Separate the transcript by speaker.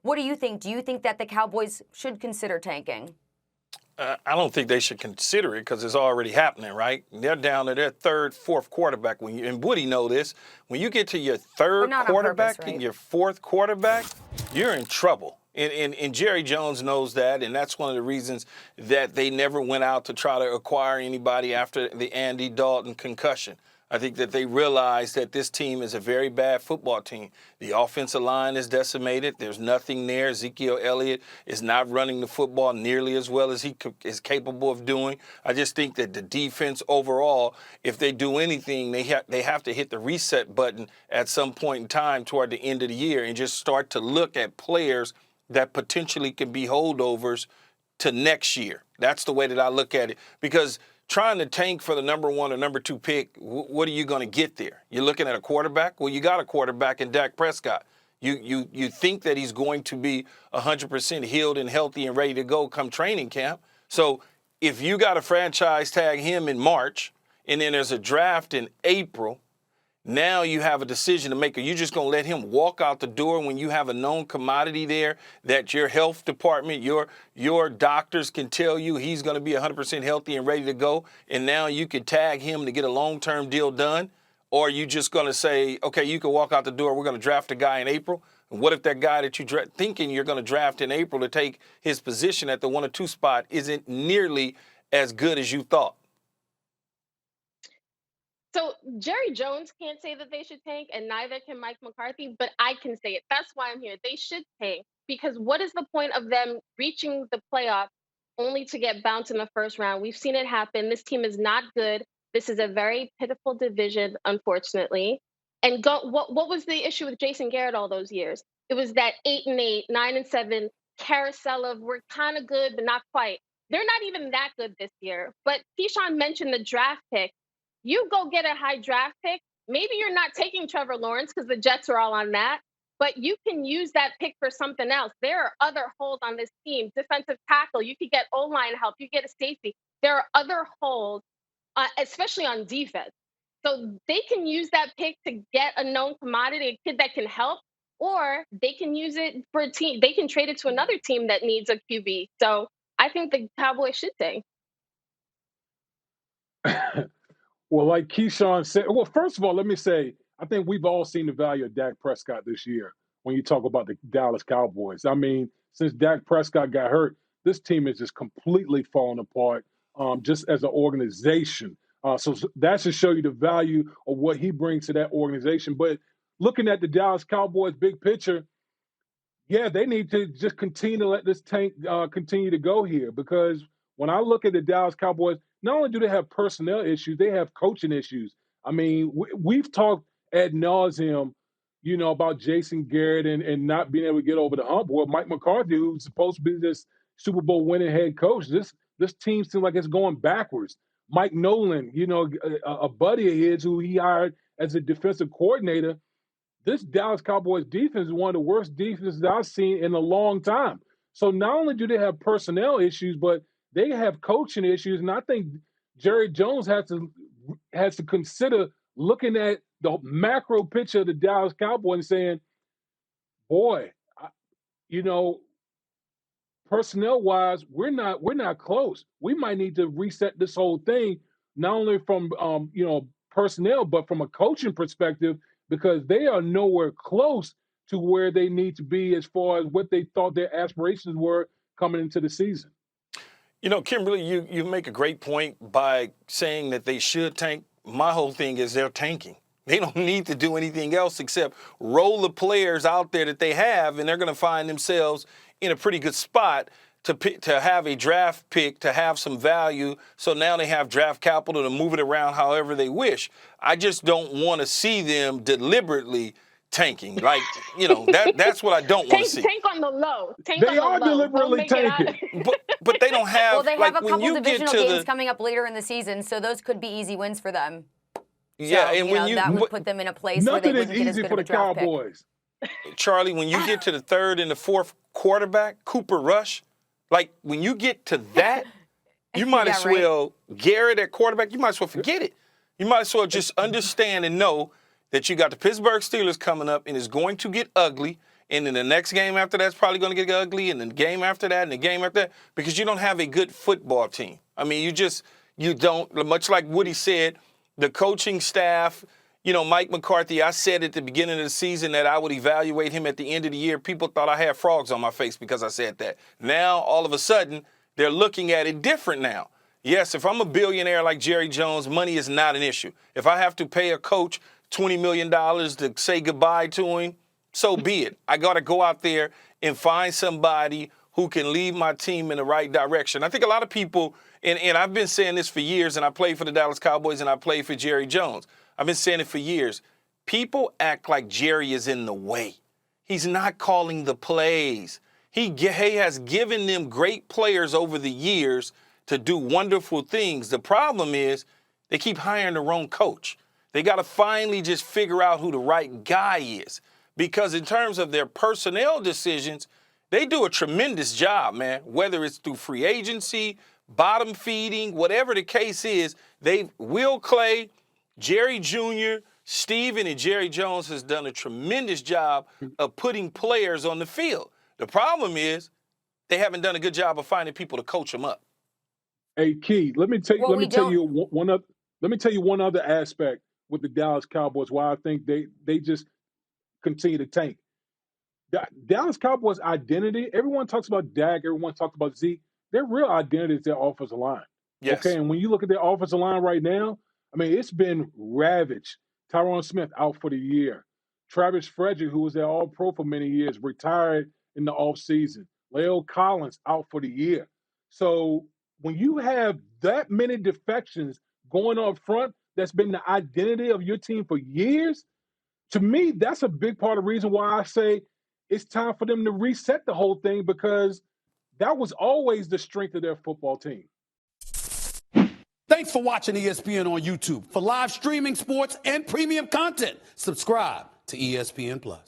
Speaker 1: What do you think? Do you think that the Cowboys should consider tanking?
Speaker 2: I don't think they should consider it because it's already happening, right? They're down to their third, fourth quarterback. And Woody know this. When you get to your third quarterback
Speaker 1: purpose, right?
Speaker 2: and your fourth quarterback, you're in trouble. And Jerry Jones knows that, and that's one of the reasons that they never went out to try to acquire anybody after the Andy Dalton concussion. I think that they realized that this team is a very bad football team. The offensive line is decimated. There's nothing there. Ezekiel Elliott is not running the football nearly as well as he is capable of doing. I just think that the defense overall, if they do anything, they have to hit the reset button at some point in time toward the end of the year and just start to look at players that potentially can be holdovers to next year. That's the way that I look at it, because trying to tank for the number 1 or number 2 pick, what are you going to get there? You're looking at a quarterback? Well, you got a quarterback in Dak Prescott. You think that he's going to be 100% healed and healthy and ready to go come training camp. So if you got to franchise tag him in March and then there's a draft in April, now you have a decision to make. Are you just going to let him walk out the door when you have a known commodity there that your health department, your doctors can tell you he's going to be 100% healthy and ready to go, and now you can tag him to get a long-term deal done? Or are you just going to say, okay, you can walk out the door, we're going to draft a guy in April? And what if that guy that you're thinking you're going to draft in April to take his position at the 1 or 2 spot isn't nearly as good as you thought?
Speaker 3: So Jerry Jones can't say that they should tank, and neither can Mike McCarthy, but I can say it. That's why I'm here. They should tank, because what is the point of them reaching the playoff only to get bounced in the first round? We've seen it happen. This team is not good. This is a very pitiful division, unfortunately. And what was the issue with Jason Garrett all those years? It was that 8-8, 9-7 carousel of we're kind of good, but not quite. They're not even that good this year. But Keyshawn mentioned the draft pick. You go get a high draft pick. Maybe you're not taking Trevor Lawrence because the Jets are all on that, but you can use that pick for something else. There are other holes on this team. Defensive tackle, you could get O-line help. You get a safety. There are other holes, especially on defense. So they can use that pick to get a known commodity, a kid that can help, or they can use it for a team. They can trade it to another team that needs a QB. So I think the Cowboys should tank.
Speaker 4: Well, like Keyshawn said, well, first of all, let me say, I think we've all seen the value of Dak Prescott this year when you talk about the Dallas Cowboys. I mean, since Dak Prescott got hurt, this team is just completely falling apart just as an organization. So that should show you the value of what he brings to that organization. But looking at the Dallas Cowboys big picture, yeah, they need to just continue to let this tank continue to go here, because when I look at the Dallas Cowboys, not only do they have personnel issues, they have coaching issues. I mean, we've talked ad nauseum, about Jason Garrett and not being able to get over the hump. Well, Mike McCarthy, who's supposed to be this Super Bowl winning head coach, this team seems like it's going backwards. Mike Nolan, a buddy of his who he hired as a defensive coordinator. This Dallas Cowboys defense is one of the worst defenses I've seen in a long time. So not only do they have personnel issues, but they have coaching issues. And I think Jerry Jones has to consider looking at the macro picture of the Dallas Cowboys and saying, boy, personnel-wise, we're not close. We might need to reset this whole thing, not only from personnel, but from a coaching perspective, because they are nowhere close to where they need to be as far as what they thought their aspirations were coming into the season.
Speaker 2: Kimberly, you make a great point by saying that they should tank. My whole thing is they're tanking. They don't need to do anything else except roll the players out there that they have, and they're going to find themselves in a pretty good spot to have a draft pick, to have some value. So now they have draft capital to move it around however they wish. I just don't want to see them deliberately tanking. Like, that's what I don't want to see.
Speaker 3: Tank on the low.
Speaker 4: They are deliberately tanking.
Speaker 2: But they don't have.
Speaker 1: Well, they have a couple divisional games
Speaker 2: the
Speaker 1: coming up later in the season, so those could be easy wins for them.
Speaker 2: Yeah,
Speaker 1: so,
Speaker 2: and when
Speaker 1: that would put them in a place where they wouldn't get as good of a draft pick.
Speaker 4: Nothing is easy for the Cowboys.
Speaker 2: Charlie, when you get to the third and the fourth quarterback, Cooper Rush, like when you get to that, you might as well, Garrett at quarterback, you might as well forget it. You might as well just understand and know that you got the Pittsburgh Steelers coming up and it's going to get ugly, And then the next game after that's probably going to get ugly, and then the game after that, and the game after that, because you don't have a good football team. I mean, you don't, much like Woody said, the coaching staff, Mike McCarthy, I said at the beginning of the season that I would evaluate him at the end of the year. People thought I had frogs on my face because I said that. Now, all of a sudden, they're looking at it different now. Yes, if I'm a billionaire like Jerry Jones, money is not an issue. If I have to pay a coach $20 million to say goodbye to him, so be it. I got to go out there and find somebody who can lead my team in the right direction. I think a lot of people, and I've been saying this for years, and I played for the Dallas Cowboys and I played for Jerry Jones. I've been saying it for years. People act like Jerry is in the way. He's not calling the plays. He has given them great players over the years to do wonderful things. The problem is they keep hiring the wrong coach. They got to finally just figure out who the right guy is. Because in terms of their personnel decisions, they do a tremendous job, man. Whether it's through free agency, bottom feeding, whatever the case is, Will Clay, Jerry Jr., Steven, and Jerry Jones has done a tremendous job of putting players on the field. The problem is they haven't done a good job of finding people to coach them up.
Speaker 4: Hey, Key, let me tell you one other aspect with the Dallas Cowboys why I think they just continue to tank. The Dallas Cowboys' identity, everyone talks about Dak, everyone talks about Zeke. Their real identity is their offensive line.
Speaker 2: Yes.
Speaker 4: Okay, and when you look at their offensive line right now, I mean, it's been ravaged. Tyron Smith out for the year. Travis Frederick, who was their All-Pro for many years, retired in the offseason. Leo Collins out for the year. So when you have that many defections going up front, that's been the identity of your team for years, to me, that's a big part of the reason why I say it's time for them to reset the whole thing, because that was always the strength of their football team.
Speaker 5: Thanks for watching ESPN on YouTube. For live streaming sports and premium content, subscribe to ESPN+.